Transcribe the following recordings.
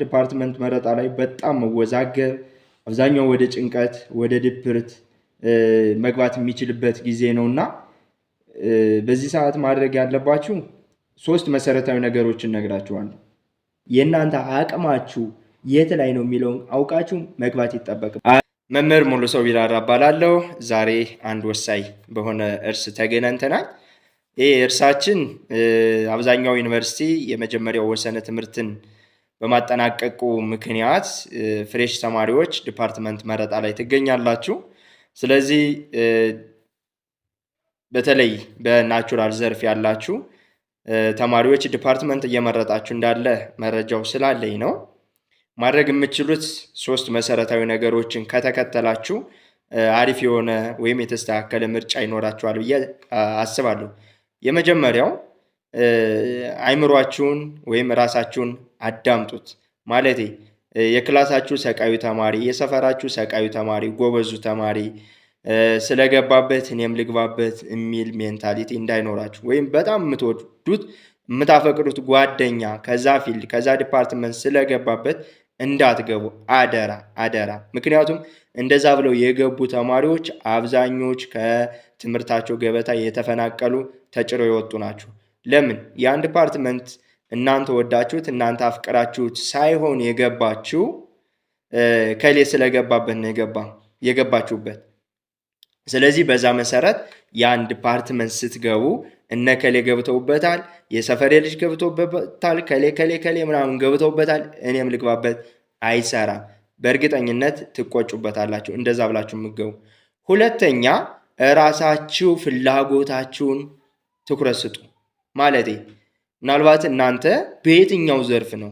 ዲፓርትመንት መረጣ ላይ በጣም መወዛገብ፣ አብዛኛው ወደ ጭንቀት ወደ ድብርት መግባት የሚችልበት ጊዜ ነውና በዚህ ሰዓት ማድረግ ያለባችሁ 3 መሰረታዊ ነገሮችን ነግራችኋለሁ። የእናንተ አቅማችሁ የት ላይ ነው የሚለውን አውቃችሁ መግባት ይጠበቅባል። መምህር ሙሉሰው ቢራራ እባላለሁ። ዛሬ አንድ ወሳኝ በሆነ እርስ ተገናኝተናል። ይህ እርሳችን አብዛኛው ዩኒቨርሲቲ የመጀመሪያው ወሰነ ትምህርትን በማጠናቀቁ ምክንያት ፍሬሽ ተማሪዎች ዲፓርትመንት መረጣ ላይ ትገኛላችሁ። ስለዚህ በተለይ በናቹራል ዘርፍ ያላችሁ ተማሪዎች ዲፓርትመንት እየመረጣችሁ እንዳለ መረጃው ስላለኝ ነው። ማድረግ የምትችሉት 3 መሰረታዊ ነገሮችን ከተከተላችሁ አሪፍ የሆነ ወይም የተስተካከለ ምርጫ ይኖራችኋል ብዬ አስባለሁ። የመጀመሪያው አይምሯችሁን ወይም ራሳችሁን አዳምጡት። ማለቴ የክላሳችሁ ሰቃዩ ተማሪ፣ የሰፈራችሁ ሰቃዩ ተማሪ፣ ጎበዙ ተማሪ ስለገባበት እኔም ልግባበት የሚል ሜንታሊቲ እንዳይኖራችሁ፣ ወይም በጣም የምትወዱት የምታፈቅዱት ጓደኛ ከዛ ፊልድ ከዛ ዲፓርትመንት ስለገባበት እንዳትገቡ አደራ አደራ። ምክንያቱም እንደዛ ብለው የገቡ ተማሪዎች አብዛኞች ከትምህርታቸው ገበታ የተፈናቀሉ ተጭረው የወጡ ናቸው። ለምን? ያን ዲፓርትመንት እናንተ ወዳችሁት እናንተ አፍቅራችሁት ሳይሆን የገባችሁ ከሌ ስለገባበት ነው የገባችሁበት። ስለዚህ በዛ መሰረት ያን ዲፓርትመንት ስትገቡ እነ ከሌ ገብተውበታል፣ የሰፈሬ ልጅ ገብተውበታል፣ ከሌ ምናምን ገብተውበታል እኔም ልግባበት አይሰራም። በእርግጠኝነት ትቆጩበታላችሁ እንደዛ ብላችሁ የምትገቡ። ሁለተኛ እራሳችሁ ፍላጎታችሁን ትኩረት ስጡ። ማለቴ ምናልባት እናንተ በየትኛው ዘርፍ ነው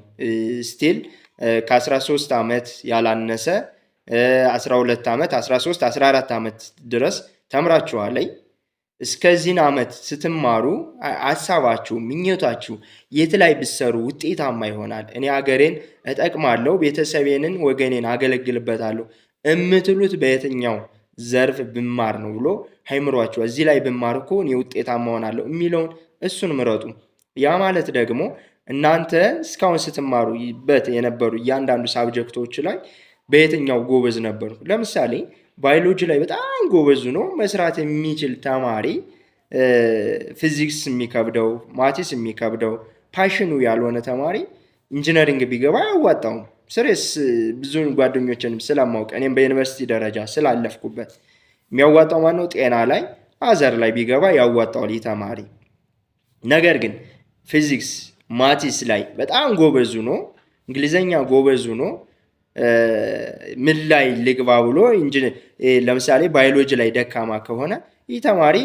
ስቲል ከ13 ዓመት ያላነሰ 12 ዓመት 13 14 ዓመት ድረስ ተምራችኋል። እስከዚህን ዓመት ስትማሩ ሀሳባችሁ ምኞታችሁ የት ላይ ብትሰሩ ውጤታማ ይሆናል፣ እኔ ሀገሬን እጠቅማለሁ፣ ቤተሰቤንን ወገኔን አገለግልበታለሁ እምትሉት በየትኛው ዘርፍ ብማር ነው ብሎ አይምሯችሁ እዚህ ላይ ብማር እኮ እኔ ውጤታማ ሆናለሁ የሚለውን እሱን ምረጡ። ያ ማለት ደግሞ እናንተ እስካሁን ስትማሩበት የነበሩ እያንዳንዱ ሳብጀክቶች ላይ በየትኛው ጎበዝ ነበሩ። ለምሳሌ ባዮሎጂ ላይ በጣም ጎበዙ ነው መስራት የሚችል ተማሪ ፊዚክስ የሚከብደው ማቲስ የሚከብደው ፓሽኑ ያልሆነ ተማሪ ኢንጂነሪንግ ቢገባ አያዋጣውም። ስሬስ ብዙ ጓደኞችንም ስለማውቅ እኔም በዩኒቨርሲቲ ደረጃ ስላለፍኩበት የሚያዋጣው ማነው? ጤና ላይ አዘር ላይ ቢገባ ያዋጣዋል ይህ ተማሪ። ነገር ግን ፊዚክስ ማቲስ ላይ በጣም ጎበዙ ነው፣ እንግሊዘኛ ጎበዙ ነው፣ ምን ላይ ልግባ ብሎ ለምሳሌ ባዮሎጂ ላይ ደካማ ከሆነ ይህ ተማሪ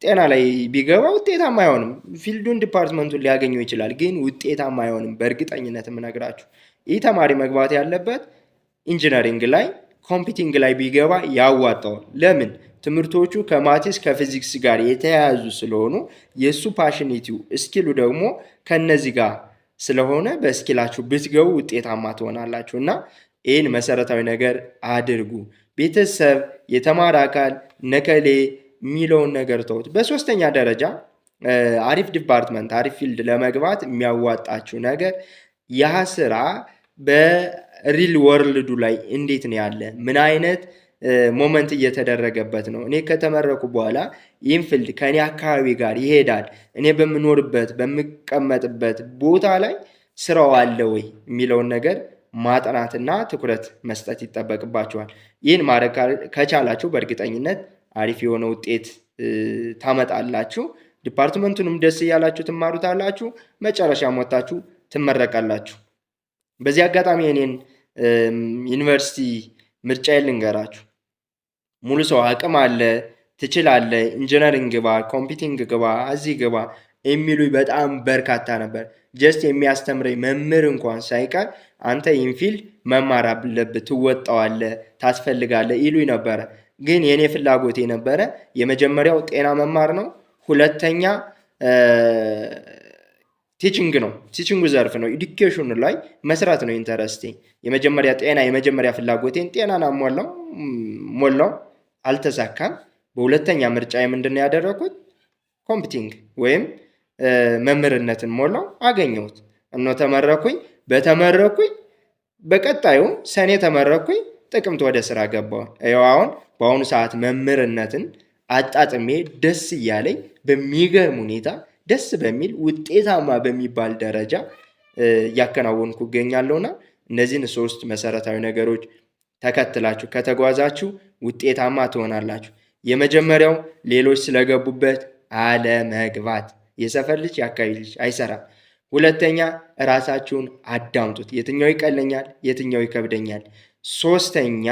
ጤና ላይ ቢገባ ውጤታማ አይሆንም። ፊልዱን ዲፓርትመንቱን ሊያገኘው ይችላል፣ ግን ውጤታማ አይሆንም። በእርግጠኝነት የምነግራችሁ ይህ ተማሪ መግባት ያለበት ኢንጂነሪንግ ላይ ኮምፒውቲንግ ላይ ቢገባ ያዋጣዋል። ለምን? ትምህርቶቹ ከማቲስ ከፊዚክስ ጋር የተያያዙ ስለሆኑ የእሱ ፓሽኒቲው እስኪሉ ደግሞ ከነዚህ ጋር ስለሆነ በስኪላችሁ ብትገቡ ውጤታማ ትሆናላችሁ። እና ይህን መሰረታዊ ነገር አድርጉ። ቤተሰብ፣ የተማረ አካል ነከሌ የሚለውን ነገር ተውት። በሶስተኛ ደረጃ አሪፍ ዲፓርትመንት አሪፍ ፊልድ ለመግባት የሚያዋጣችሁ ነገር ያ ስራ በሪል ወርልዱ ላይ እንዴት ነው ያለ፣ ምን አይነት ሞመንት እየተደረገበት ነው፣ እኔ ከተመረኩ በኋላ ይህን ፊልድ ከእኔ አካባቢ ጋር ይሄዳል፣ እኔ በምኖርበት በምቀመጥበት ቦታ ላይ ስራው አለ ወይ የሚለውን ነገር ማጥናትና ትኩረት መስጠት ይጠበቅባችኋል። ይህን ማድረግ ከቻላችሁ በእርግጠኝነት አሪፍ የሆነ ውጤት ታመጣላችሁ። ዲፓርትመንቱንም ደስ እያላችሁ ትማሩታላችሁ። መጨረሻ ሞታችሁ ትመረቃላችሁ። በዚህ አጋጣሚ እኔን ዩኒቨርሲቲ ምርጫዬን ልንገራችሁ። ሙሉሰው አቅም አለ፣ ትችላለ፣ ኢንጂነሪንግ ግባ፣ ኮምፒውቲንግ ግባ፣ እዚህ ግባ የሚሉ በጣም በርካታ ነበር። ጀስት የሚያስተምረኝ መምህር እንኳን ሳይቀር አንተ ኢንፊልድ መማር አለብህ፣ ትወጣዋለህ፣ ታስፈልጋለህ ይሉኝ ነበረ። ግን የኔ ፍላጎት የነበረ የመጀመሪያው ጤና መማር ነው። ሁለተኛ ቲችንግ ነው፣ ቲችንጉ ዘርፍ ነው፣ ኤዱኬሽኑ ላይ መስራት ነው ኢንተረስቴ። የመጀመሪያ ጤና የመጀመሪያ ፍላጎቴን ጤናን ሞላው፣ አልተሳካም። በሁለተኛ ምርጫ ምንድን ነው ያደረኩት? ኮምፒውቲንግ ወይም መምህርነትን ሞላው፣ አገኘሁት። እኖ ተመረኩኝ። በተመረኩኝ በቀጣዩ ሰኔ ተመረኩኝ፣ ጥቅምት ወደ ስራ ገባሁ። ይኸው አሁን በአሁኑ ሰዓት መምህርነትን አጣጥሜ ደስ እያለኝ በሚገርም ሁኔታ ደስ በሚል ውጤታማ በሚባል ደረጃ እያከናወንኩ እገኛለሁና እነዚህን 3 መሰረታዊ ነገሮች ተከትላችሁ ከተጓዛችሁ ውጤታማ ትሆናላችሁ። የመጀመሪያው ሌሎች ስለገቡበት አለመግባት። የሰፈር ልጅ የአካባቢ ልጅ አይሰራም። ሁለተኛ ራሳችሁን አዳምጡት። የትኛው ይቀለኛል፣ የትኛው ይከብደኛል። ሶስተኛ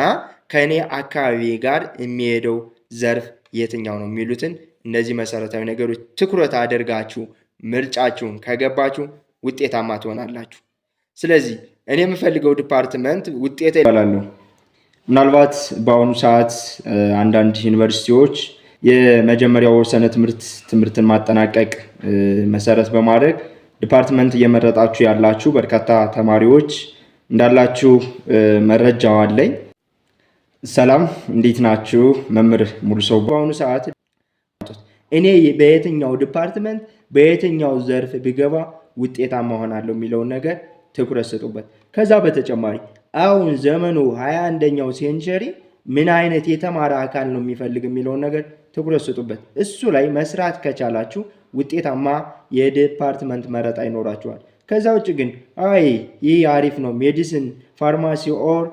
ከእኔ አካባቢ ጋር የሚሄደው ዘርፍ የትኛው ነው የሚሉትን እነዚህ መሰረታዊ ነገሮች ትኩረት አድርጋችሁ ምርጫችሁን ከገባችሁ ውጤታማ ትሆናላችሁ። ስለዚህ እኔ የምፈልገው ዲፓርትመንት ውጤት ይባላሉ። ምናልባት በአሁኑ ሰዓት አንዳንድ ዩኒቨርሲቲዎች የመጀመሪያው ወሰነ ትምህርትን ማጠናቀቅ መሰረት በማድረግ ዲፓርትመንት እየመረጣችሁ ያላችሁ በርካታ ተማሪዎች እንዳላችሁ መረጃው አለኝ። ሰላም፣ እንዴት ናችሁ? መምህር ሙሉ ሰው። በአሁኑ ሰዓት እኔ በየትኛው ዲፓርትመንት በየትኛው ዘርፍ ብገባ ውጤታማ ሆናለሁ የሚለውን ነገር ትኩረት ስጡበት። ከዛ በተጨማሪ አሁን ዘመኑ 21ኛው ሴንቸሪ ምን አይነት የተማረ አካል ነው የሚፈልግ የሚለውን ነገር ትኩረት ስጡበት። እሱ ላይ መስራት ከቻላችሁ ውጤታማ የዲፓርትመንት መረጣ ይኖራችኋል። ከዛ ውጭ ግን ይህ አሪፍ ነው ሜዲሲን፣ ፋርማሲ ኦር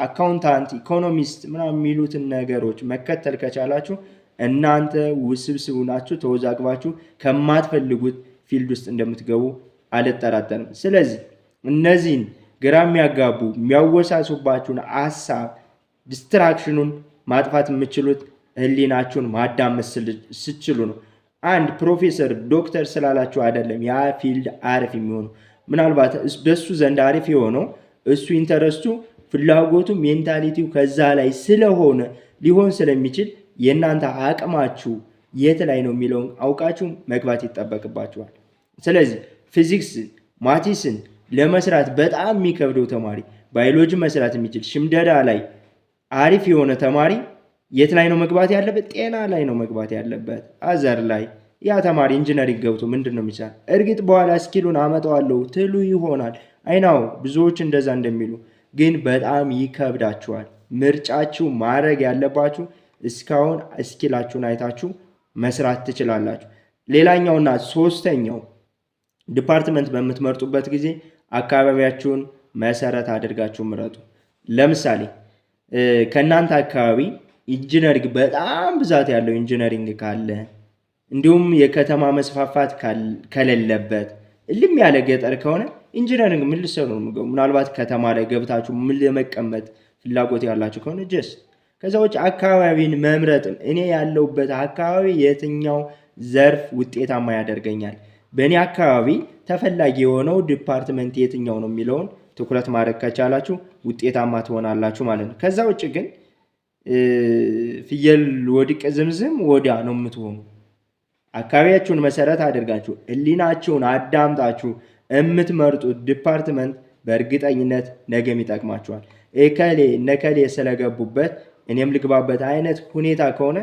አካውንታንት፣ ኢኮኖሚስት ምናምን የሚሉትን ነገሮች መከተል ከቻላችሁ እናንተ ውስብስቡ ናችሁ፣ ተወዛግባችሁ ከማትፈልጉት ፊልድ ውስጥ እንደምትገቡ አልጠራጠርም። ስለዚህ እነዚህን ግራ የሚያጋቡ የሚያወሳሱባችሁን ሀሳብ ዲስትራክሽኑን ማጥፋት የምችሉት ህሊናችሁን ማዳመጥ ስችሉ ነው። አንድ ፕሮፌሰር ዶክተር ስላላችሁ አይደለም ያ ፊልድ አሪፍ የሚሆነው። ምናልባት በሱ ዘንድ አሪፍ የሆነው እሱ ኢንተረስቱ፣ ፍላጎቱ፣ ሜንታሊቲው ከዛ ላይ ስለሆነ ሊሆን ስለሚችል የእናንተ አቅማችሁ የት ላይ ነው የሚለውን አውቃችሁ መግባት ይጠበቅባችኋል። ስለዚህ ፊዚክስን፣ ማቲስን ለመስራት በጣም የሚከብደው ተማሪ ባዮሎጂ መስራት የሚችል ሽምደዳ ላይ አሪፍ የሆነ ተማሪ የት ላይ ነው መግባት ያለበት? ጤና ላይ ነው መግባት ያለበት፣ አዘር ላይ። ያ ተማሪ ኢንጂነሪንግ ገብቶ ምንድን ነው የሚቻል? እርግጥ በኋላ ስኪሉን አመጣዋለሁ ትሉ ይሆናል። አይናው ብዙዎች እንደዛ እንደሚሉ ግን በጣም ይከብዳችኋል። ምርጫችሁ ማድረግ ያለባችሁ እስካሁን ስኪላችሁን አይታችሁ መስራት ትችላላችሁ። ሌላኛውና ሶስተኛው ዲፓርትመንት በምትመርጡበት ጊዜ አካባቢያችሁን መሰረት አድርጋችሁ ምረጡ። ለምሳሌ ከእናንተ አካባቢ ኢንጂነሪንግ በጣም ብዛት ያለው ኢንጂነሪንግ ካለ እንዲሁም የከተማ መስፋፋት ከሌለበት እልም ያለ ገጠር ከሆነ ኢንጂነሪንግ ምን ልትሰሩ ነው? ምናልባት ከተማ ላይ ገብታችሁ ምን ለመቀመጥ ፍላጎት ያላችሁ ከሆነ ጀስት ከዛ ውጭ አካባቢን መምረጥን እኔ ያለሁበት አካባቢ የትኛው ዘርፍ ውጤታማ ያደርገኛል፣ በእኔ አካባቢ ተፈላጊ የሆነው ዲፓርትመንት የትኛው ነው የሚለውን ትኩረት ማድረግ ከቻላችሁ ውጤታማ ትሆናላችሁ ማለት ነው። ከዛ ውጭ ግን ፍየል ወድቅ ዝምዝም ወዲያ ነው የምትሆኑ። አካባቢያችሁን መሰረት አድርጋችሁ ህሊናችሁን አዳምጣችሁ የምትመርጡት ዲፓርትመንት በእርግጠኝነት ነገም ይጠቅማችኋል። እነከሌ ስለገቡበት እኔም ልግባበት አይነት ሁኔታ ከሆነ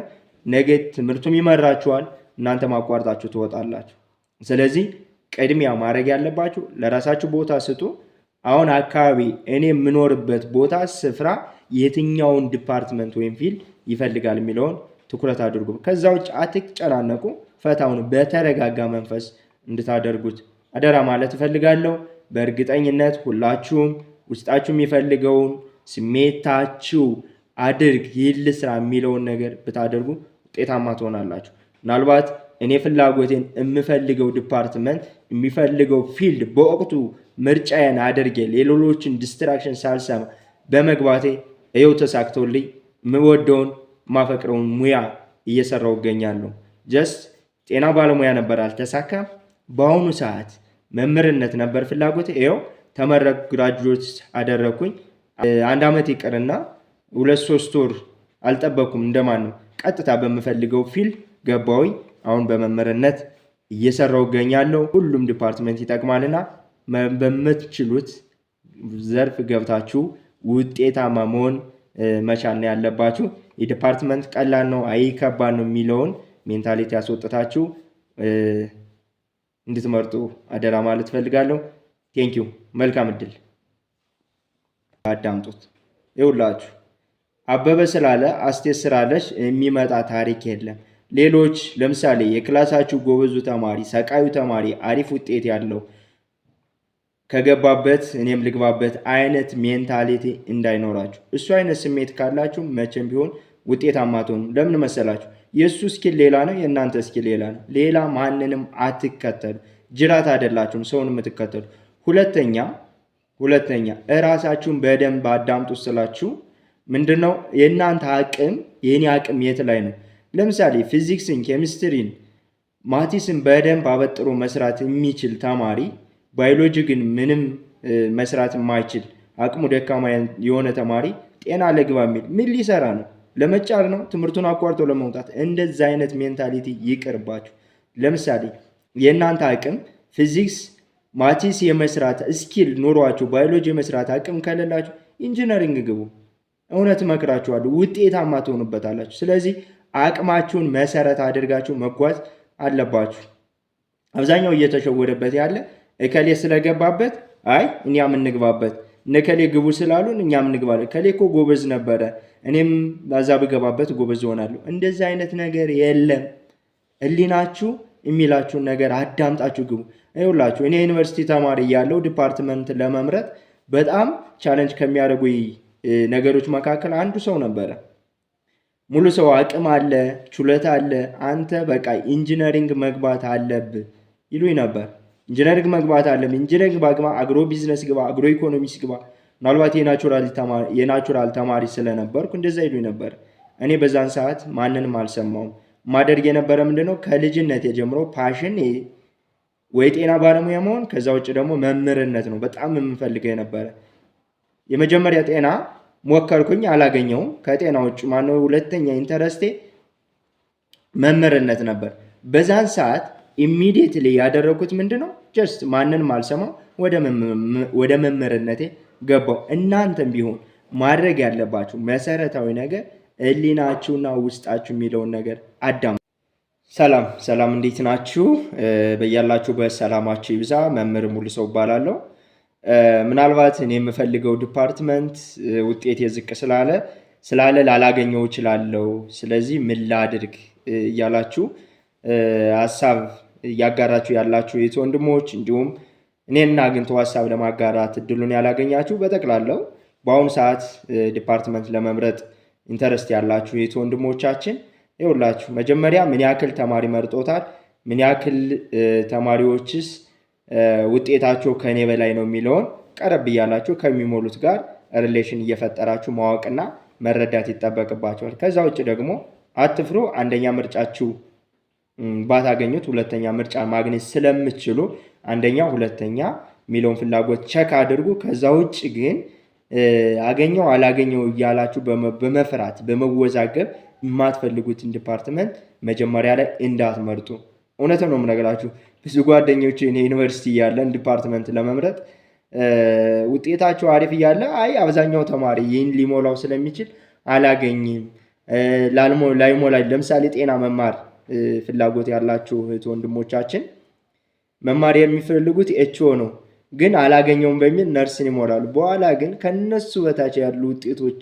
ነገ ትምህርቱም ይመራችኋል፣ እናንተ ማቋርጣችሁ ትወጣላችሁ። ስለዚህ ቅድሚያ ማድረግ ያለባችሁ ለራሳችሁ ቦታ ስጡ። አሁን አካባቢ እኔ የምኖርበት ቦታ ስፍራ የትኛውን ዲፓርትመንት ወይም ፊልድ ይፈልጋል የሚለውን ትኩረት አድርጉ። ከዛ ውጭ አትጨናነቁ። ፈታውን በተረጋጋ መንፈስ እንድታደርጉት አደራ ማለት እፈልጋለሁ። በእርግጠኝነት ሁላችሁም ውስጣችሁ የሚፈልገውን ስሜታችሁ አድርግ ይል ስራ የሚለውን ነገር ብታደርጉ ውጤታማ ትሆናላችሁ። ምናልባት እኔ ፍላጎቴን የምፈልገው ዲፓርትመንት የሚፈልገው ፊልድ በወቅቱ ምርጫዬን አድርጌ ሌሎችን ዲስትራክሽን ሳልሰማ በመግባቴ ይኸው ተሳክቶልኝ የምወደውን ማፈቅረውን ሙያ እየሰራው እገኛለሁ። ጀስት ጤና ባለሙያ ነበር አልተሳካም። በአሁኑ ሰዓት መምህርነት ነበር ፍላጎቴ። ይኸው ተመረቅ ግራጁዌት አደረኩኝ። 1 ዓመት ይቅርና 2-3 ወር አልጠበኩም። እንደማንም ቀጥታ በምፈልገው ፊልድ ገባሁኝ። አሁን በመምህርነት እየሰራው እገኛለሁ። ሁሉም ዲፓርትመንት ይጠቅማልና በምትችሉት ዘርፍ ገብታችሁ ውጤታማ መሆን መቻል ነው ያለባችሁ። የዲፓርትመንት ቀላል ነው አይ ከባድ ነው የሚለውን ሜንታሊቲ ያስወጥታችሁ እንድትመርጡ አደራ ማለት ፈልጋለሁ። ቴንኪው። መልካም እድል አዳምጡት። ይውላችሁ አበበ ስላለ አስቴር ስላለች የሚመጣ ታሪክ የለም። ሌሎች ለምሳሌ የክላሳችሁ ጎበዙ ተማሪ፣ ሰቃዩ ተማሪ አሪፍ ውጤት ያለው ከገባበት እኔም ልግባበት አይነት ሜንታሊቲ እንዳይኖራችሁ። እሱ አይነት ስሜት ካላችሁ መቼም ቢሆን ውጤታማ አትሆኑም። ለምን መሰላችሁ? የእሱ ስኪል ሌላ ነው፣ የእናንተ ስኪል ሌላ ነው። ሌላ ማንንም አትከተሉ። ጅራት አይደላችሁም ሰውን የምትከተሉ። ሁለተኛ እራሳችሁን በደንብ አዳምጡ ስላችሁ ምንድነው የእናንተ አቅም የኔ አቅም የት ላይ ነው? ለምሳሌ ፊዚክስን፣ ኬሚስትሪን፣ ማቲስን በደንብ አበጥሮ መስራት የሚችል ተማሪ ባዮሎጂ ግን ምንም መስራት የማይችል አቅሙ ደካማ የሆነ ተማሪ ጤና ለግባ የሚል ምን ሊሰራ ነው? ለመጫር ነው? ትምህርቱን አቋርጦ ለመውጣት? እንደዛ አይነት ሜንታሊቲ ይቅርባችሁ። ለምሳሌ የእናንተ አቅም ፊዚክስ፣ ማቲስ የመስራት ስኪል ኖሯችሁ ባዮሎጂ የመስራት አቅም ከሌላችሁ ኢንጂነሪንግ ግቡ። እውነት እመክራችኋለሁ፣ ውጤታማ ትሆኑበታላችሁ። ስለዚህ አቅማችሁን መሰረት አድርጋችሁ መጓዝ አለባችሁ። አብዛኛው እየተሸወደበት ያለ እከሌ ስለገባበት አይ እኛም እንግባበት፣ እከሌ ግቡ ስላሉን እኛም እንግባለን፣ እከሌ እኮ ጎበዝ ነበረ እኔም በዛ ብገባበት ጎበዝ ሆናለሁ። እንደዚህ አይነት ነገር የለም። ህሊናችሁ የሚላችሁን ነገር አዳምጣችሁ ግቡ። ይኸውላችሁ እኔ ዩኒቨርሲቲ ተማሪ እያለሁ ዲፓርትመንት ለመምረጥ በጣም ቻለንጅ ከሚያደርጉ ነገሮች መካከል አንዱ ሰው ነበረ። ሙሉ ሰው አቅም አለ፣ ችሎታ አለ፣ አንተ በቃ ኢንጂነሪንግ መግባት አለብህ ይሉኝ ነበር። ኢንጂነሪንግ መግባት አለብህ፣ ኢንጂነሪንግ ባግባ፣ አግሮ ቢዝነስ ግባ፣ አግሮ ኢኮኖሚክስ ግባ። ምናልባት የናቹራል ተማሪ ስለነበርኩ እንደዛ ይሉኝ ነበር። እኔ በዛን ሰዓት ማንንም አልሰማውም። ማደርግ የነበረ ምንድነው ከልጅነት የጀምሮ ፓሽን ወይ ጤና ባለሙያ መሆን፣ ከዛ ውጭ ደግሞ መምህርነት ነው በጣም የምፈልገው የነበረ። የመጀመሪያ ጤና ሞከርኩኝ፣ አላገኘውም። ከጤና ውጭ ማነው ሁለተኛ ኢንተረስቴ መምህርነት ነበር። በዛን ሰዓት ኢሚዲየትሊ ያደረኩት ምንድነው ጀስት ማንንም አልሰማው ወደ መምህርነቴ ገባው። እናንተም ቢሆን ማድረግ ያለባችሁ መሰረታዊ ነገር ህሊናችሁና ውስጣችሁ የሚለውን ነገር አዳም። ሰላም እንዴት ናችሁ? በያላችሁ በሰላማችሁ ይብዛ። መምህር ሙሉ ሰው እባላለሁ። ምናልባት እኔ የምፈልገው ዲፓርትመንት ውጤት የዝቅ ስላለ ላላገኘው እችላለሁ፣ ስለዚህ ምን ላድርግ እያላችሁ ሀሳብ እያጋራችሁ ያላችሁ የት ወንድሞች፣ እንዲሁም እኔና አግኝቶ ሀሳብ ለማጋራት እድሉን ያላገኛችሁ በጠቅላላው በአሁኑ ሰዓት ዲፓርትመንት ለመምረጥ ኢንተረስት ያላችሁ የት ወንድሞቻችን ይኸውላችሁ መጀመሪያ ምን ያክል ተማሪ መርጦታል፣ ምን ያክል ተማሪዎችስ ውጤታቸው ከኔ በላይ ነው የሚለውን ቀረብ እያላችሁ ከሚሞሉት ጋር ሪሌሽን እየፈጠራችሁ ማወቅና መረዳት ይጠበቅባቸዋል። ከዛ ውጭ ደግሞ አትፍሩ። አንደኛ ምርጫችሁ ባታገኙት ሁለተኛ ምርጫ ማግኘት ስለምትችሉ አንደኛ ሁለተኛ የሚለውን ፍላጎት ቸክ አድርጉ። ከዛ ውጭ ግን አገኘው አላገኘው እያላችሁ በመፍራት በመወዛገብ የማትፈልጉትን ዲፓርትመንት መጀመሪያ ላይ እንዳትመርጡ። እውነት ነው የምነግራችሁ። ብዙ ጓደኞች እኔ ዩኒቨርሲቲ እያለን ዲፓርትመንት ለመምረጥ ውጤታቸው አሪፍ እያለ አይ አብዛኛው ተማሪ ይህን ሊሞላው ስለሚችል አላገኝም ላይሞላ። ለምሳሌ ጤና መማር ፍላጎት ያላችሁ እህት ወንድሞቻችን መማር የሚፈልጉት ኤችኦ ነው፣ ግን አላገኘውም በሚል ነርስን ይሞላሉ። በኋላ ግን ከነሱ በታች ያሉ ውጤቶች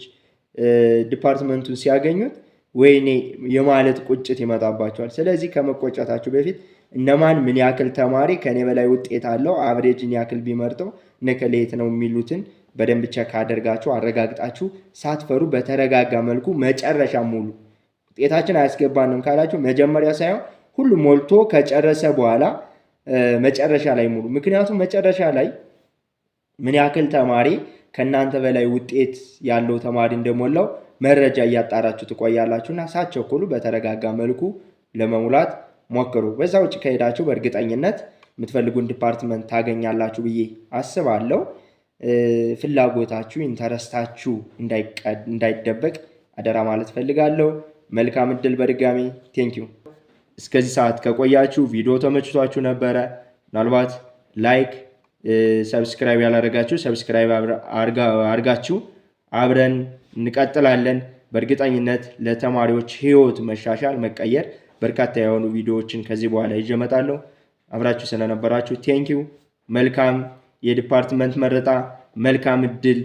ዲፓርትመንቱን ሲያገኙት ወይኔ የማለት ቁጭት ይመጣባቸዋል። ስለዚህ ከመቆጨታችሁ በፊት እነማን ምን ያክል ተማሪ ከኔ በላይ ውጤት አለው አቨሬጅን ያክል ቢመርጠው ነከሌት ነው የሚሉትን በደንብ ቸክ አድርጋችሁ አረጋግጣችሁ ሳትፈሩ በተረጋጋ መልኩ መጨረሻ ሙሉ። ውጤታችን አያስገባንም ካላችሁ መጀመሪያ ሳይሆን ሁሉ ሞልቶ ከጨረሰ በኋላ መጨረሻ ላይ ሙሉ። ምክንያቱም መጨረሻ ላይ ምን ያክል ተማሪ ከእናንተ በላይ ውጤት ያለው ተማሪ እንደሞላው መረጃ እያጣራችሁ ትቆያላችሁና ሳትቸኩሉ በተረጋጋ መልኩ ለመሙላት ሞክሩ። በዛ ውጭ ከሄዳችሁ በእርግጠኝነት የምትፈልጉን ዲፓርትመንት ታገኛላችሁ ብዬ አስባለሁ። ፍላጎታችሁ ኢንተረስታችሁ እንዳይደበቅ አደራ ማለት ፈልጋለሁ። መልካም እድል በድጋሚ ቴንኪዩ። እስከዚህ ሰዓት ከቆያችሁ ቪዲዮ ተመችቷችሁ ነበረ፣ ምናልባት ላይክ ሰብስክራይብ ያላደረጋችሁ ሰብስክራይብ አድርጋችሁ አብረን እንቀጥላለን። በእርግጠኝነት ለተማሪዎች ህይወት መሻሻል መቀየር በርካታ የሆኑ ቪዲዮዎችን ከዚህ በኋላ ይዤ እመጣለሁ። አብራችሁ ስለነበራችሁ ቴንኪው። መልካም የዲፓርትመንት መረጣ፣ መልካም እድል